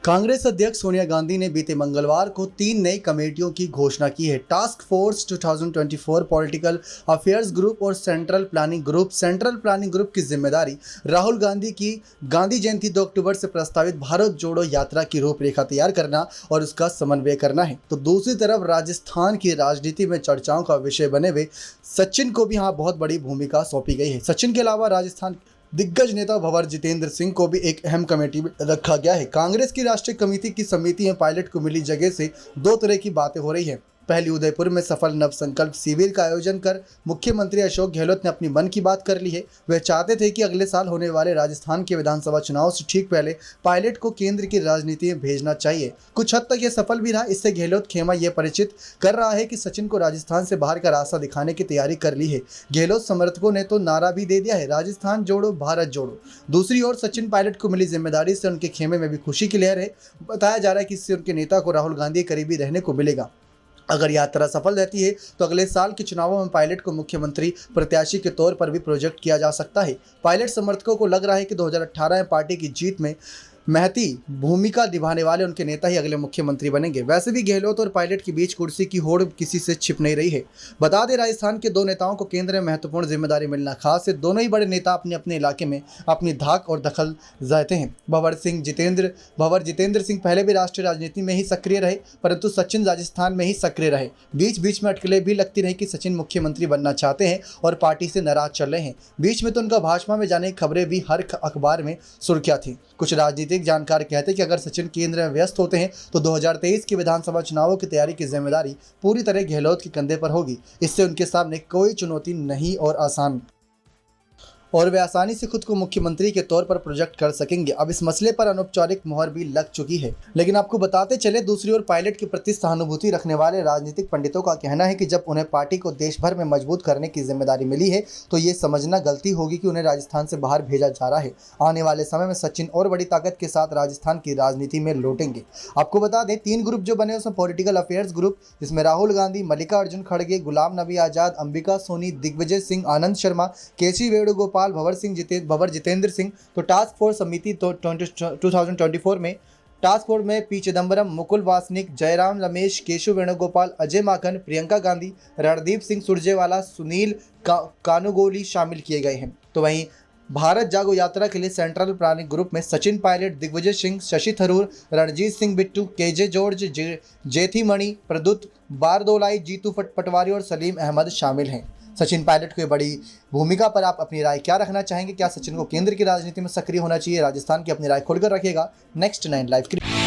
कांग्रेस अध्यक्ष सोनिया गांधी ने बीते मंगलवार को 3 नई कमेटियों की घोषणा की है। Task force 2024 political affairs group और सेंट्रल प्लानिंग ग्रुप की जिम्मेदारी राहुल गांधी की गांधी जयंती 2 अक्टूबर से प्रस्तावित भारत जोड़ो यात्रा की रूपरेखा तैयार करना और उसका समन्वय करना है। तो दूसरी तरफ राजस्थान की राजनीति में चर्चाओं का विषय बने हुए सचिन को भी यहाँ बहुत बड़ी भूमिका सौंपी गई है। सचिन के अलावा राजस्थान दिग्गज नेता भंवर जितेंद्र सिंह को भी एक अहम कमेटी में रखा गया है। कांग्रेस की राष्ट्रीय कमेटी की समिति में पायलट को मिली जगह से दो तरह की बातें हो रही है। पहली, उदयपुर में सफल नवसंकल्प शिविर का आयोजन कर मुख्यमंत्री अशोक गहलोत ने अपनी मन की बात कर ली है। वे चाहते थे कि अगले साल होने वाले राजस्थान के विधानसभा चुनाव से ठीक पहले पायलट को केंद्र की राजनीति में भेजना चाहिए। कुछ हद तक यह सफल भी रहा। इससे गहलोत खेमा यह परिचित कर रहा है कि सचिन को राजस्थान से बाहर का रास्ता दिखाने की तैयारी कर ली है। गहलोत समर्थकों ने तो नारा भी दे दिया है, राजस्थान जोड़ो भारत जोड़ो। दूसरी ओर सचिन पायलट को मिली जिम्मेदारी से उनके खेमे में भी खुशी की लहर है। बताया जा रहा है कि इससे उनके नेता को राहुल गांधी के करीबी रहने को मिलेगा। अगर यात्रा सफल रहती है तो अगले साल के चुनावों में पायलट को मुख्यमंत्री प्रत्याशी के तौर पर भी प्रोजेक्ट किया जा सकता है। पायलट समर्थकों को लग रहा है कि 2018 में पार्टी की जीत में महती भूमिका निभाने वाले उनके नेता ही अगले मुख्यमंत्री बनेंगे। वैसे भी गहलोत और पायलट के बीच कुर्सी की होड़ किसी से छिप नहीं रही है। बता दें, राजस्थान के दो नेताओं को केंद्र में महत्वपूर्ण जिम्मेदारी मिलना खास है। दोनों ही बड़े नेता अपने अपने इलाके में अपनी धाक और दखल रहते हैं। भंवर जितेंद्र सिंह पहले भी राष्ट्रीय राजनीति में ही सक्रिय रहे, परंतु सचिन राजस्थान में ही सक्रिय रहे। बीच बीच में अटकलें भी लगती रही कि सचिन मुख्यमंत्री बनना चाहते हैं और पार्टी से नाराज चल रहे हैं। बीच में तो उनका भाजपा में जाने की खबरें भी हर अखबार में सुर्खियां थी। कुछ राजनीतिक जानकार कहते हैं कि अगर सचिन केंद्र में व्यस्त होते हैं तो 2023 के विधानसभा चुनावों की तैयारी की जिम्मेदारी पूरी तरह गहलोत के कंधे पर होगी। इससे उनके सामने कोई चुनौती नहीं और वे आसानी से खुद को मुख्यमंत्री के तौर पर प्रोजेक्ट कर सकेंगे। अब इस मसले पर अनौपचारिक मोहर भी लग चुकी है। लेकिन आपको बताते चले, दूसरी ओर पायलट के प्रति सहानुभूति रखने वाले राजनीतिक पंडितों का कहना है कि जब उन्हें पार्टी को देश भर में मजबूत करने की जिम्मेदारी मिली है तो ये समझना गलती होगी कि उन्हें राजस्थान से बाहर भेजा जा रहा है। आने वाले समय में सचिन और बड़ी ताकत के साथ राजस्थान की राजनीति में लौटेंगे। आपको बता दें, 3 ग्रुप जो बने उसमें पॉलिटिकल अफेयर्स ग्रुप, जिसमें राहुल गांधी, मल्लिकार्जुन खड़गे, गुलाम नबी आजाद, अंबिका सोनी, दिग्विजय सिंह, आनंद शर्मा, केसी वेणुगोपाल, भंवर जितेंद्र सिंह। तो टास्क फोर्स समिति तो 2024 में टास्क फोर्स में पी चिदम्बरम, मुकुल वासनिक, जयराम रमेश, केशव वेणुगोपाल, अजय माकन, प्रियंका गांधी, रणदीप सिंह सुरजेवाला, सुनील कानुगोली शामिल किए गए हैं। तो वहीं भारत जागो यात्रा के लिए सेंट्रल प्लानिंग ग्रुप में सचिन पायलट, दिग्विजय सिंह, शशि थरूर, रणजीत सिंह बिट्टू, केजे जॉर्ज, जेथी मणि, प्रदुत बारदोलाई, जीतू पटवारी और सलीम अहमद शामिल हैं। सचिन पायलट की बड़ी भूमिका पर आप अपनी राय क्या रखना चाहेंगे? क्या सचिन को केंद्र की राजनीति में सक्रिय होना चाहिए? राजस्थान की अपनी राय खुलकर रखिएगा। Next 9 live.